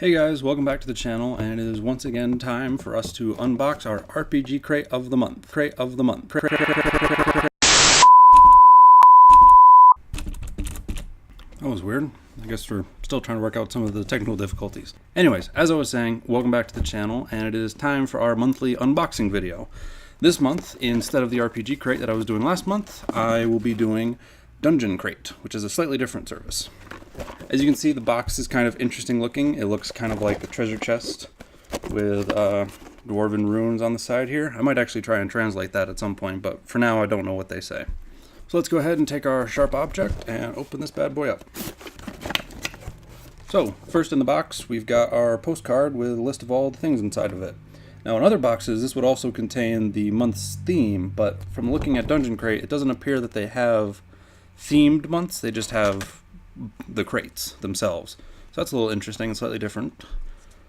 Hey guys, welcome back to the channel, and it is once again time for us to unbox our RPG crate of the month. That was weird. I guess we're still trying to work out some of the technical difficulties. Anyways, as I was saying, welcome back to the channel, and it is time for our monthly unboxing video. This month, instead of the RPG crate that I was doing last month, I will be doing Dungeon Crate, which is a slightly different service. As you can see, the box is kind of interesting looking. It looks kind of like a treasure chest with dwarven runes on the side here. I might actually try and translate that at some point, but for now I don't know what they say. So let's go ahead and take our sharp object and open this bad boy up. So, first in the box, we've got our postcard with a list of all the things inside of it. Now in other boxes, this would also contain the month's theme, but from looking at Dungeon Crate, it doesn't appear that they have themed months. They just have the crates themselves. So that's a little interesting and slightly different.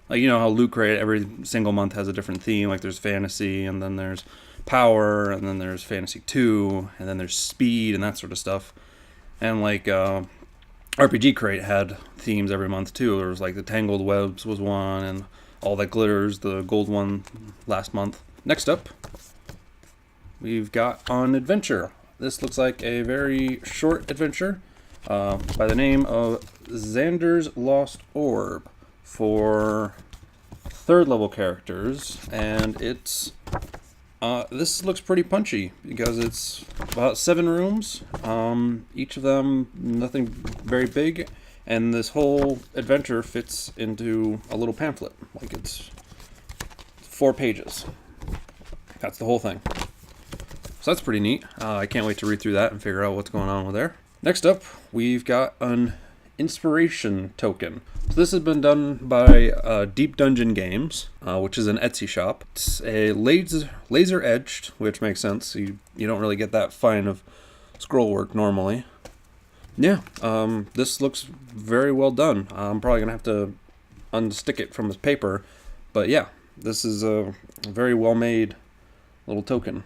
Like, you know how Loot Crate every single month has a different theme, like there's fantasy, and then there's power, and then there's fantasy 2, and then there's speed, and that sort of stuff. And like RPG Crate had themes every month too. There was like the Tangled Webs was one, and All That Glitters, the gold one last month. Next up, we've got an adventure. This looks like a very short adventure by the name of Xander's Lost Orb for 3rd level characters, and it's this looks pretty punchy because it's about 7 rooms, each of them nothing very big, and this whole adventure fits into a little pamphlet. Like, it's 4 pages. That's the whole thing. So that's pretty neat. I can't wait to read through that and figure out what's going on with there. Next up, we've got an inspiration token. So this has been done by Deep Dungeon Games, which is an Etsy shop. It's a laser edged, which makes sense. You don't really get that fine of scroll work normally. Yeah, this looks very well done. I'm probably gonna have to unstick it from this paper, but yeah, this is a very well made little token.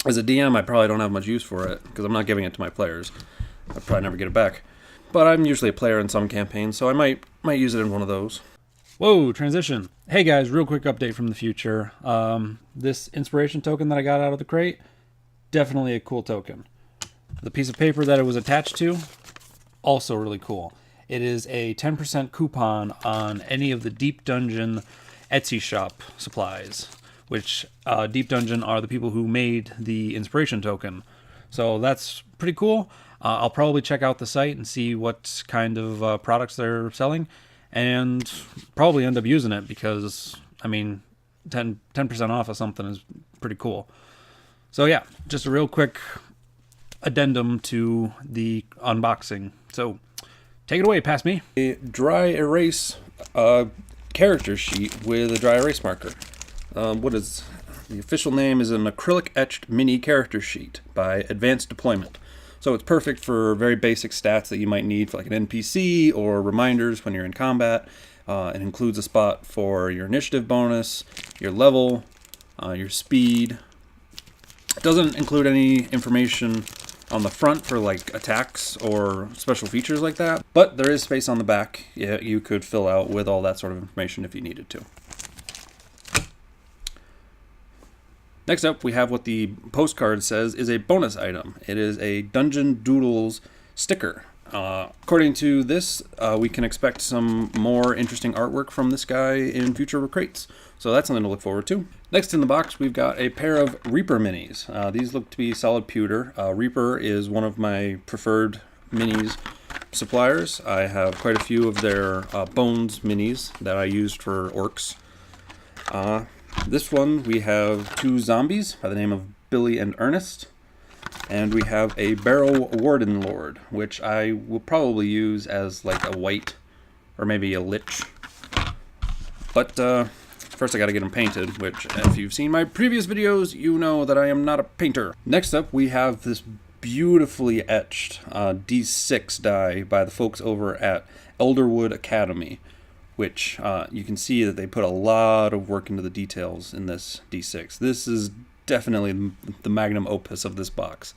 As a DM, I probably don't have much use for it, because I'm not giving it to my players. I'll probably never get it back. But I'm usually a player in some campaigns, so I might use it in one of those. Whoa, transition. Hey guys, real quick update from the future. This inspiration token that I got out of the crate, definitely a cool token. The piece of paper that it was attached to, also really cool. It is a 10% coupon on any of the Deep Dungeon Etsy shop supplies, which Deep Dungeon are the people who made the inspiration token. So that's pretty cool. I'll probably check out the site and see what kind of products they're selling, and probably end up using it because, I mean, 10% off of something is pretty cool. So yeah, just a real quick addendum to the unboxing. So take it away, past me. A dry erase character sheet with a dry erase marker. What is the official name is an acrylic etched mini character sheet by Advanced Deployment. So it's perfect for very basic stats that you might need for like an NPC or reminders when you're in combat. It includes a spot for your initiative bonus, your level, your speed. It doesn't include any information on the front for like attacks or special features like that, but there is space on the back. Yeah, you could fill out with all that sort of information if you needed to. Next up, we have what the postcard says is a bonus item. It is a Dungeon Doodles sticker. According to this, we can expect some more interesting artwork from this guy in future crates. So that's something to look forward to. Next in the box, we've got a pair of Reaper minis. These look to be solid pewter. Reaper is one of my preferred minis suppliers. I have quite a few of their Bones minis that I used for orcs. This one, we have 2 zombies by the name of Billy and Ernest. And we have a Barrow Warden Lord, which I will probably use as like a white or maybe a lich. But first I gotta get them painted, which if you've seen my previous videos, you know that I am not a painter. Next up, we have this beautifully etched D6 die by the folks over at Elderwood Academy, which you can see that they put a lot of work into the details in this D6. This is definitely the magnum opus of this box.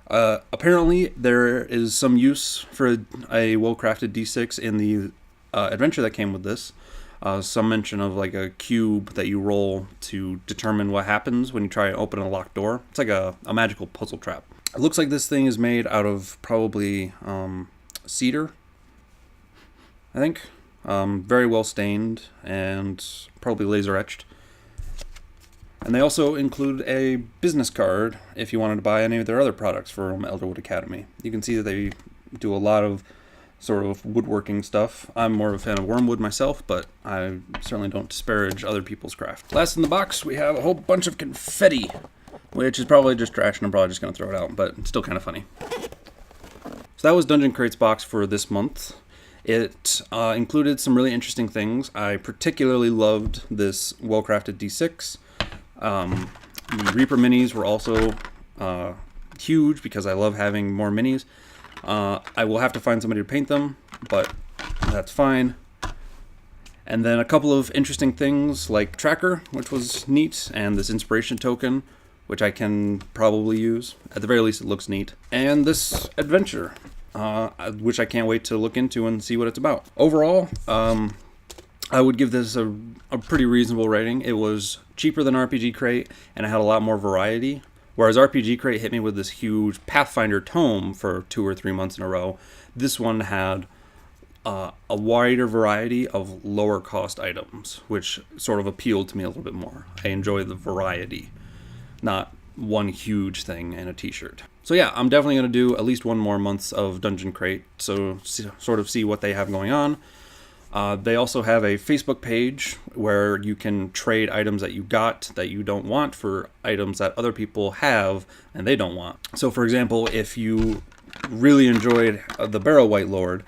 Apparently, there is some use for a well-crafted D6 in the adventure that came with this. Some mention of like a cube that you roll to determine what happens when you try to open a locked door. It's like a magical puzzle trap. It looks like this thing is made out of probably cedar, I think. Very well stained and probably laser etched. And they also include a business card if you wanted to buy any of their other products from Elderwood Academy. You can see that they do a lot of sort of woodworking stuff. I'm more of a fan of wormwood myself, but I certainly don't disparage other people's craft. Last in the box, we have a whole bunch of confetti, which is probably just trash, and I'm probably just going to throw it out, but it's still kind of funny. So that was Dungeon Crate's box for this month. It included some really interesting things. I particularly loved this well-crafted D6. The Reaper minis were also huge because I love having more minis. I will have to find somebody to paint them, but that's fine. And then a couple of interesting things like Tracker, which was neat, and this inspiration token, which I can probably use. At the very least, it looks neat. And this adventure, which I can't wait to look into and see what it's about. Overall, I would give this a pretty reasonable rating. It was cheaper than RPG Crate, and it had a lot more variety. Whereas RPG Crate hit me with this huge Pathfinder tome for 2 or 3 months in a row, this one had a wider variety of lower cost items, which sort of appealed to me a little bit more. I enjoy the variety, not one huge thing and a t-shirt. So yeah, I'm definitely going to do at least one more month of Dungeon Crate, so sort of see what they have going on. They also have a Facebook page where you can trade items that you got that you don't want for items that other people have and they don't want. So for example, if you really enjoyed the Barrow White Lord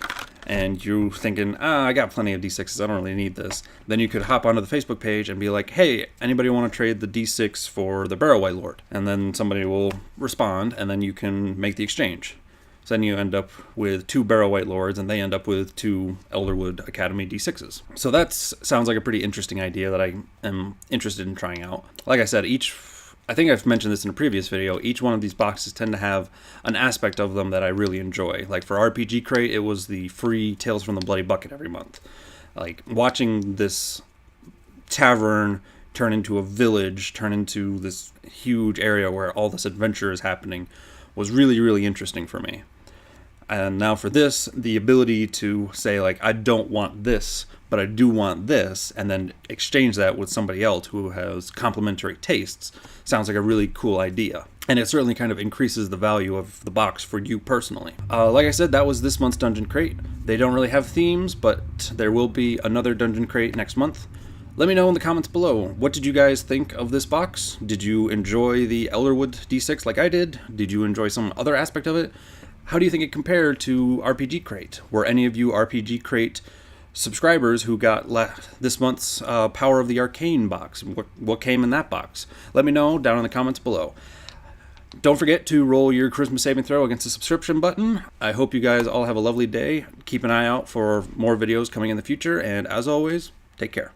and you're thinking, I got plenty of D6s, I don't really need this, then you could hop onto the Facebook page and be like, hey, anybody want to trade the D6 for the Barrow White Lord? And then somebody will respond, and then you can make the exchange. So then you end up with 2 Barrow White Lords, and they end up with 2 Elderwood Academy D6s. So that sounds like a pretty interesting idea that I am interested in trying out. Like I said, I think I've mentioned this in a previous video, each one of these boxes tend to have an aspect of them that I really enjoy. Like for RPG Crate, it was the free Tales from the Bloody Bucket every month. Like watching this tavern turn into a village, turn into this huge area where all this adventure is happening was really, really interesting for me. And now for this, the ability to say, like, I don't want this, but I do want this, and then exchange that with somebody else who has complementary tastes, sounds like a really cool idea. And it certainly kind of increases the value of the box for you personally. Like I said, that was this month's Dungeon Crate. They don't really have themes, but there will be another Dungeon Crate next month. Let me know in the comments below, what did you guys think of this box? Did you enjoy the Elderwood D6 like I did? Did you enjoy some other aspect of it? How do you think it compared to RPG Crate? Were any of you RPG Crate subscribers who got this month's Power of the Arcane box? What came in that box? Let me know down in the comments below. Don't forget to roll your charisma saving throw against the subscription button. I hope you guys all have a lovely day. Keep an eye out for more videos coming in the future, and as always, take care.